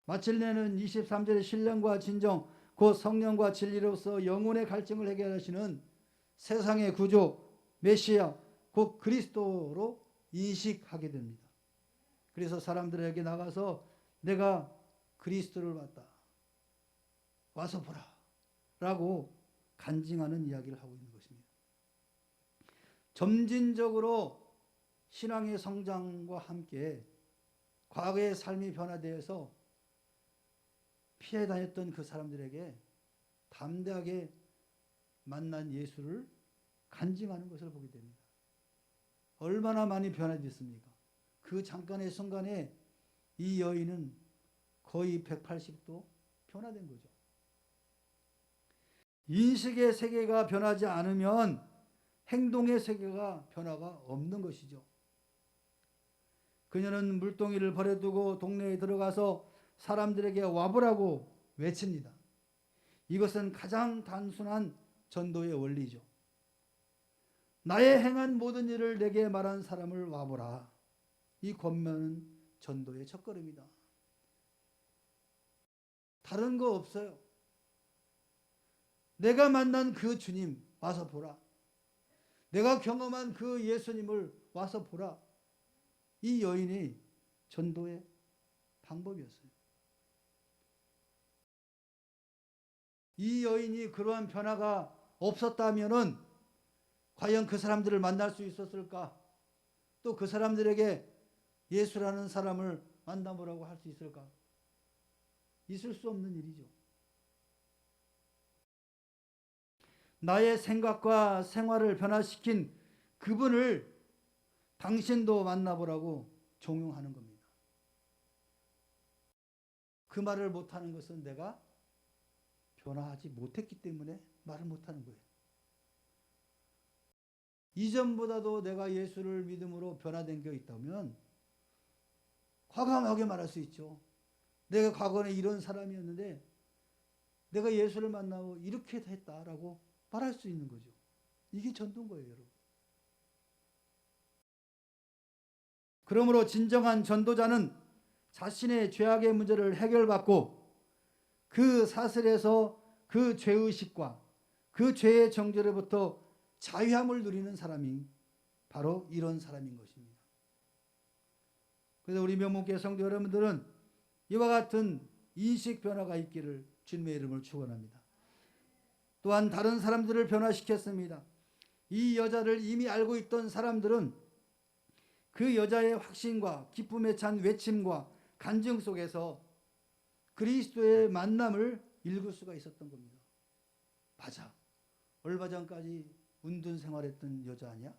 마침내는 23절에 신령과 진정 곧 성령과 진리로서 영혼의 갈증을 해결하시는 세상의 구조 메시아 곧 그리스도로 인식하게 됩니다. 그래서 사람들에게 나가서 내가 그리스도를 봤다. 와서 보라. 라고 간증하는 이야기를 하고 있는 것입니다. 점진적으로 신앙의 성장과 함께 과거의 삶이 변화되어서 피해 다녔던 그 사람들에게 담대하게 만난 예수를 간증하는 것을 보게 됩니다. 얼마나 많이 변화됐습니까? 그 잠깐의 순간에 이 여인은 거의 180도 변화된 거죠. 인식의 세계가 변하지 않으면 행동의 세계가 변화가 없는 것이죠. 그녀는 물동이를 버려두고 동네에 들어가서 사람들에게 와보라고 외칩니다. 이것은 가장 단순한 전도의 원리죠. 나의 행한 모든 일을 내게 말한 사람을 와보라. 이 권면은 전도의 첫걸음이다. 다른 거 없어요. 내가 만난 그 주님 와서 보라. 내가 경험한 그 예수님을 와서 보라. 이 여인이 전도의 방법이었어요. 이 여인이 그러한 변화가 없었다면은 과연 그 사람들을 만날 수 있었을까? 또 그 사람들에게 예수라는 사람을 만나보라고 할 수 있을까? 있을 수 없는 일이죠. 나의 생각과 생활을 변화시킨 그분을 당신도 만나보라고 종용하는 겁니다. 그 말을 못하는 것은 내가 변화하지 못했기 때문에 말을 못하는 거예요. 이전보다도 내가 예수를 믿음으로 변화된 게 있다면 과감하게 말할 수 있죠. 내가 과거에 이런 사람이었는데 내가 예수를 만나고 이렇게 했다라고 말할 수 있는 거죠. 이게 전도인 거예요, 여러분. 그러므로 진정한 전도자는 자신의 죄악의 문제를 해결받고 그 사슬에서 그 죄의식과 그 죄의 정죄로부터 자유함을 누리는 사람이 바로 이런 사람인 것입니다. 그래서 우리 명문교회 성도 여러분들은 이와 같은 인식 변화가 있기를 주님의 이름을 축원합니다. 또한 다른 사람들을 변화시켰습니다. 이 여자를 이미 알고 있던 사람들은 그 여자의 확신과 기쁨에 찬 외침과 간증 속에서 그리스도의 만남을 읽을 수가 있었던 겁니다. 맞아. 얼마 전까지 운둔 생활했던 여자 아니야?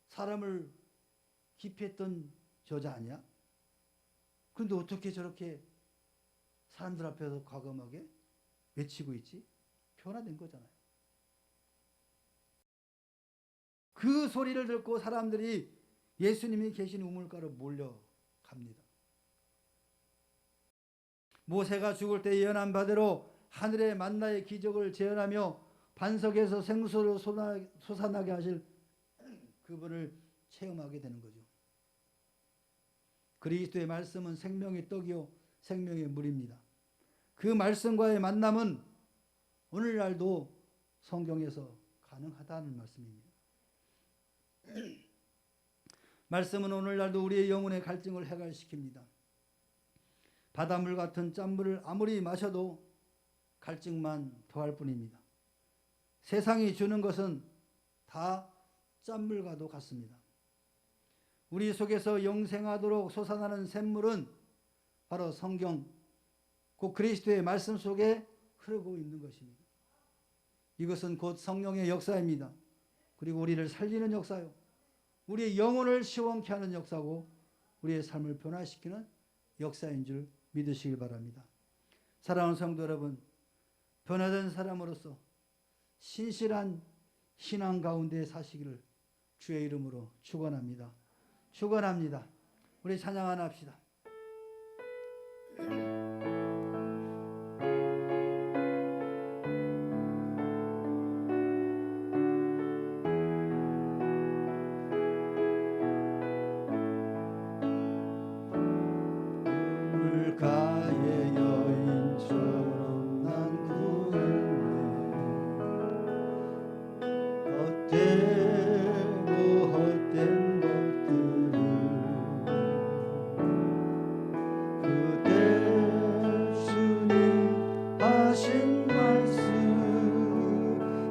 사람을 기피했던 여자 아니야? 그런데 어떻게 저렇게 사람들 앞에서 과감하게 외치고 있지? 변화된 거잖아요. 그 소리를 듣고 사람들이 예수님이 계신 우물가로 몰려갑니다. 모세가 죽을 때 예언한 바대로 하늘의 만나의 기적을 재현하며 반석에서 생수를 솟아나게 하실 그분을 체험하게 되는 거죠. 그리스도의 말씀은 생명의 떡이요 생명의 물입니다. 그 말씀과의 만남은 오늘날도 성경에서 가능하다는 말씀입니다. 말씀은 오늘날도 우리의 영혼의 갈증을 해결시킵니다. 바닷물 같은 짠물을 아무리 마셔도 갈증만 더할 뿐입니다. 세상이 주는 것은 다 짠물과도 같습니다. 우리 속에서 영생하도록 솟아나는 샘물은 바로 성경, 곧 그리스도의 말씀 속에 흐르고 있는 것입니다. 이것은 곧 성령의 역사입니다. 그리고 우리를 살리는 역사요. 우리의 영혼을 시원케 하는 역사고 우리의 삶을 변화시키는 역사인 줄 믿으시길 바랍니다. 사랑하는 성도 여러분, 변화된 사람으로서 신실한 신앙 가운데 사시기를 주의 이름으로 축원합니다. 축원합니다. 우리 찬양 하나 합시다. 물가의 여인처럼 난 구했네. 헛된 것들을 그대 주님 하신 말씀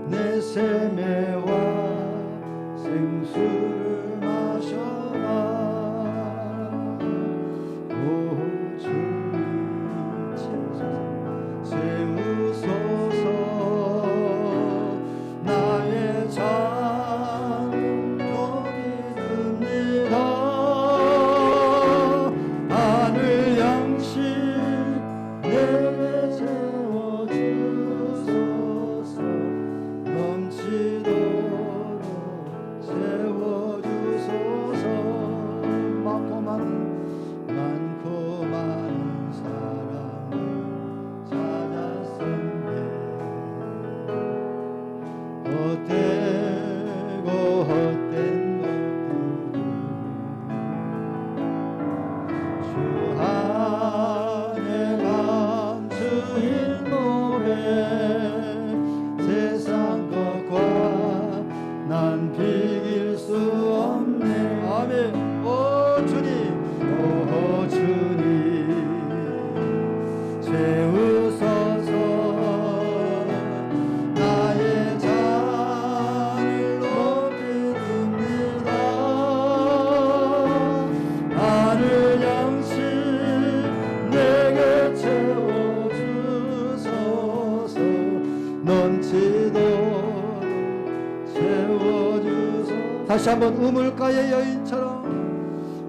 내 세매와 생수를 마셔라. 오 주님 다시 한번 우물가의 여인처럼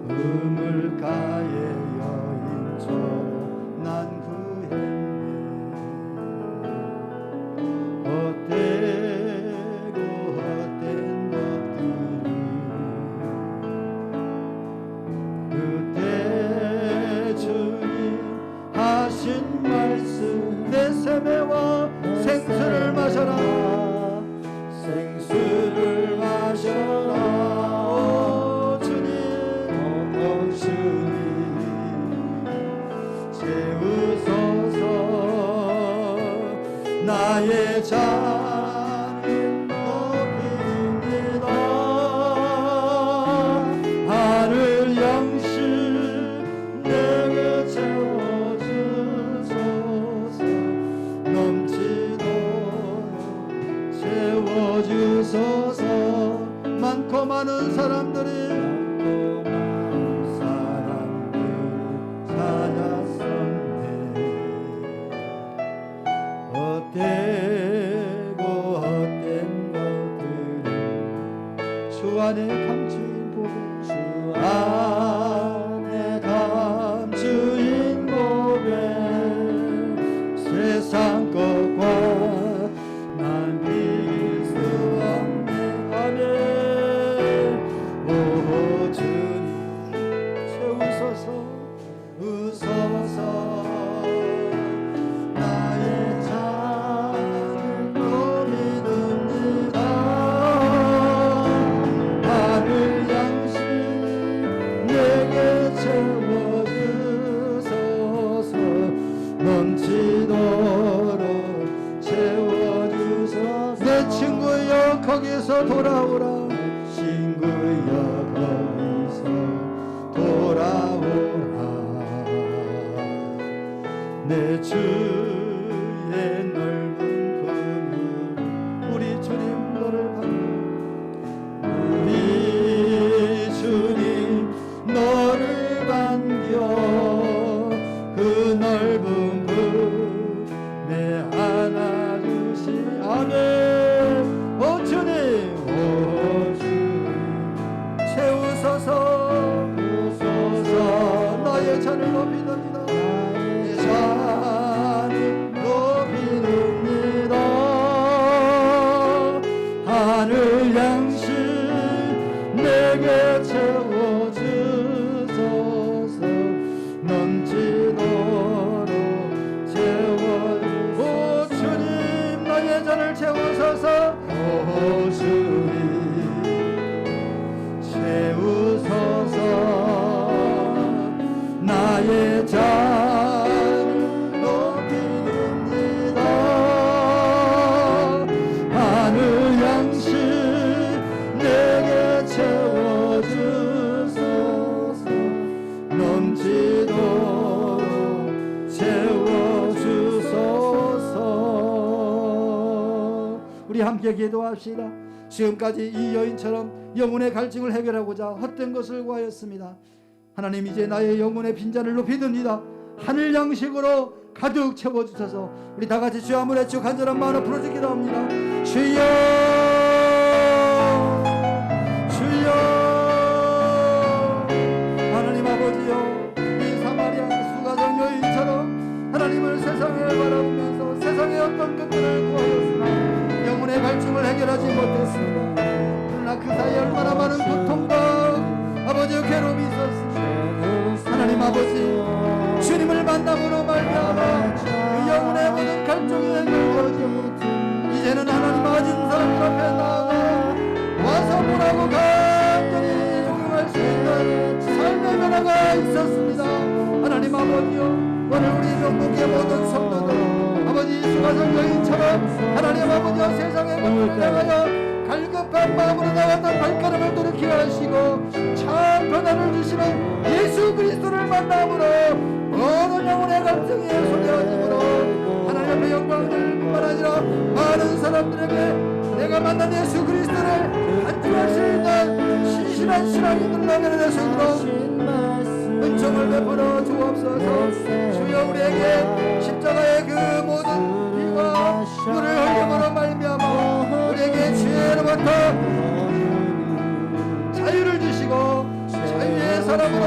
우물가의 여인처럼 난 구했네 헛되고 헛된 것들을 그때 주님 하신 말씀 내 세매와 생수를 마셔라 생수를 마셔라 오 주님 채우소서 나의 잔을 높입니다 하늘 영신 내게 채워주소서 넘치도록 채워주소서 많고 많은 사람들이 헛되고 헛된 것들을 주 안에 감추인 보배 주 안에 감추인 보배 세상 것과 난 비길 수 없네 아멘 오 주님 채우소서 우소서 내 친구여 거기서 돌아오라 친구여 거기서 돌아오라 내 주의 넓은 품을 우리 주님 너를 반겨 우리 주님 너를 반겨 그 넓은 품에 안아주시 아멘 오 주님 채우소서 나의 잔을 높이옵니다 나의 잔을 높이옵니다 하늘 양식 내게 채워주소서 넘치도록 오 주님 나의 잔을 채우소서 오 주님 채우소서 나의 잔을 높입니다 하늘 양식 내게 채워주소서 넘치도록 채워주소서 우리 함께 기도합시다 지금까지 이 여인처럼 영혼의 갈증을 해결하고자 헛된 것을 구하였습니다 하나님 이제 나의 영혼의 빈잔을 높이듭니다 하늘 양식으로 가득 채워주셔서 우리 다같이 주 한번 외쳐 간절한 마음으로 부르짖기도 합니다 주여 주여 하나님 아버지여 이 사마리아 수가성 여인처럼 하나님을 세상을 바라보면서 세상의 어떤 것들을 구하였으나 영혼의 갈증을 해결하지 못했습니다 그러나 그 사이에 얼마나 많은 고통과 아버지의 괴로움이 있었습니다 하나님 아버지 주님을 만남으로 말미암아 그 영혼의 모든 갈증이 해결되었고 이제는 하나님 아진 사람들 앞에 나아가 와서 보라고 간절히 용용할 수 있는 삶의 변화가 있었습니다 하나님 아버지요 오늘 우리 명목의 모든 성도들 아버지 수가성 여인처럼 하나님 아버지와 세상의 것들을 향하여 갈급한 마음으로 나왔던 발걸음을 돌이키게 하시고 참 변화를 주시는 예수 그리스도를 만남으로 모든 영혼의 갈증이 해소되어지므로 하나님 앞에 영광을 뿐만 아니라 많은 사람들에게 내가 만난 예수 그리스도를 안주할 수 있는 신실한 신앙이 늘어나게 되시도록 은총을 베풀어 주옵소서 주여 우리에게 십자가의 그 모든 피와 물을 흘림으로 말미암아 우리에게 지혜로부터 사람으로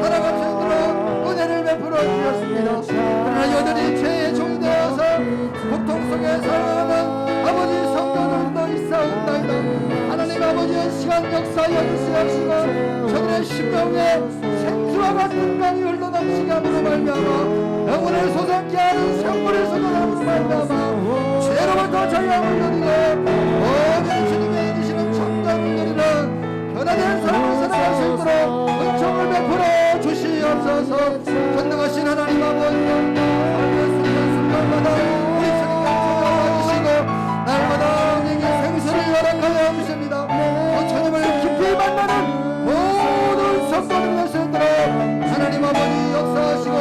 살아갈 수 있도록 은혜를 베풀어 주셨습니다. 그러나 여전히 죄의 종이 되어서 고통 속에 살아가는 아버지 성도들도 있사옵나이다. 하나님 아버지의 시간 역사여 주시옵시고 저들의 심령에 생수와 같은 강이 흘러넘치게 함으로 말미암아 영혼을 솟게 하는 생물을 쏟아내는 말미암아 죄로부터 자유함을 누리고 오직 주님의 이르시는 정답을 누리는 변화된 삶을 살아갈 수 있도록 은총을 베풀어 주시옵소서. 전능하신 하나님 아버지 삶의 순간순간마다 우리 주님께 찾아와주시고 날마다 우리에게 생수를 허락하여 주십니다. 주님을 깊이 만나는 모든 성도들 될수 있도록 하나님 아버지 역사하시고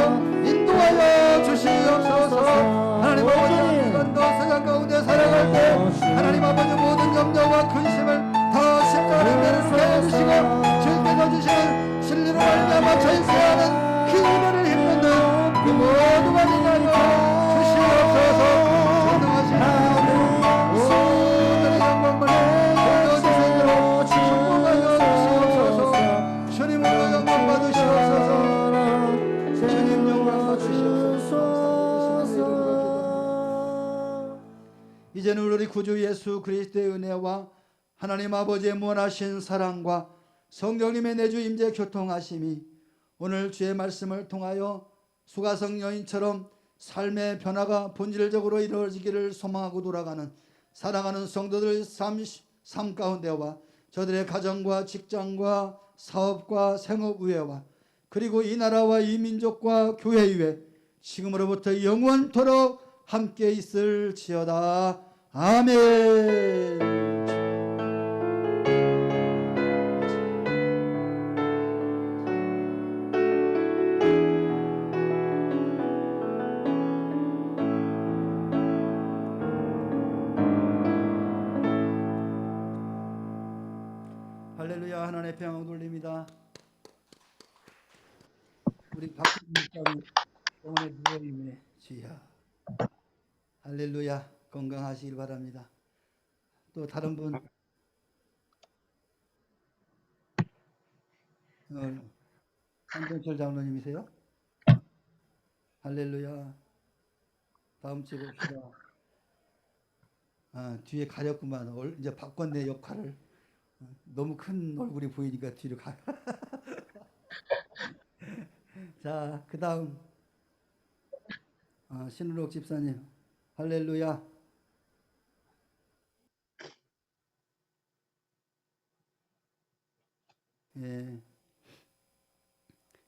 인도하여 주시옵소서. 하나님 아버지 한 시간도 세상 가운데 살아갈 때 하나님 아버지 모든 염려와 근심을 다 십자가에 내려놓게 해주시고 주님께서 주시는 진리로 말미암아 저희 구하는 그 은혜를 힘쓰는 그 모두가 되게 하여 주시옵소서. 전능하신 하나님 모든 영광을 돌려주시도록 축복하여 주시옵소서. 주님으로 영광 받으시옵소서. 주님 영광 받으시옵소서. 이제는 우리 구주 예수 그리스도의 은혜와 하나님 아버지의 무한하신 사랑과 성령님의 내주 임재 교통하심이 오늘 주의 말씀을 통하여 수가성 여인처럼 삶의 변화가 본질적으로 이루어지기를 소망하고 돌아가는 사랑하는 성도들 삶 가운데와 저들의 가정과 직장과 사업과 생업의회와 그리고 이 나라와 이 민족과 교회 위에 지금으로부터 영원토록 함께 있을지어다. 아멘. 할렐루야. 하나님의 평강 돌립니다. 우리 박수님 병원에 누워있네. 주야. 할렐루야. 건강하시길 바랍니다. 또 다른 분 한동철 장로님이세요? 할렐루야. 다음 주에 봅시다. 뒤에 가렸구만. 이제 바꿨네 역할을. 너무 큰 얼굴이 보이니까 뒤로 가. 자, 그 다음 신은옥 집사님. 할렐루야. 예.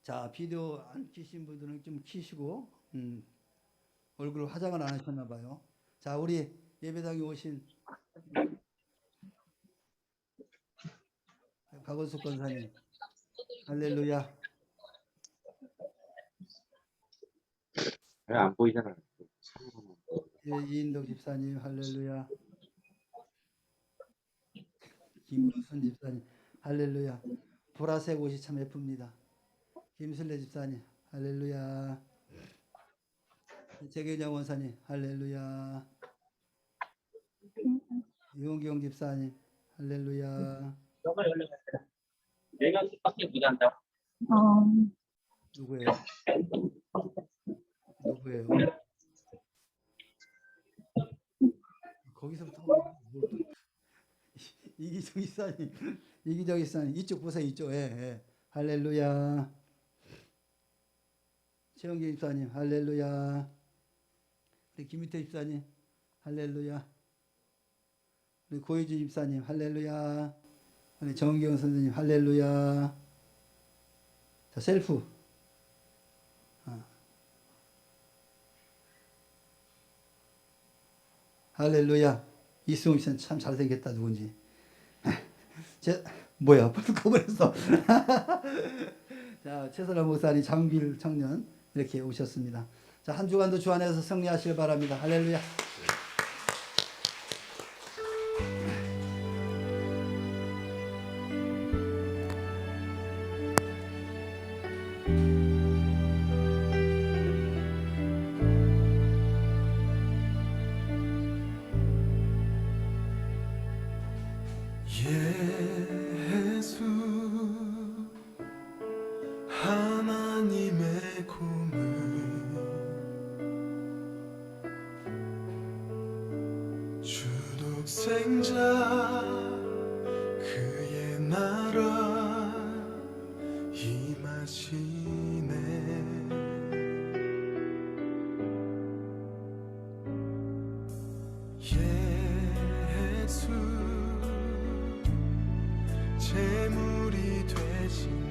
자, 비디오 안 키신 분들은 좀 키시고 얼굴 화장을 안 하셨나 봐요. 자, 우리 예배당에 오신 박원숙 권사님. 할렐루야. 왜 안 보이잖아. 예, 이인덕 집사님. 할렐루야. 김순 집사님. 할렐루야. 보라색 옷이 참 예쁩니다. 김순례 집사님. 할렐루야. 재계정 원사님. 할렐루야. 이원경 집사님. 할렐루야. 너가 연락했어. 4명씩밖에 못 한다. 누구예요? 누구예요? 거기서부터 이기정 이사님. 이기정 이사님. 이쪽 보세요. 이쪽. 예. 할렐루야. 최영기 집사님. 할렐루야. 우리 김희태 집사님. 할렐루야. 우리 고혜주 집사님. 할렐루야. 우리 정기영 선생님. 할렐루야. 자, 셀프. 할렐루야. 이승우 씨는 참 잘생겼다. 누군지. 뭐야 벌써 거부했어. 자, 최선화 목사님, 장빌 청년 이렇게 오셨습니다. 자, 한 주간도 주 안에서 승리하시길 바랍니다. 할렐루야. 예수 예수 재물이 되신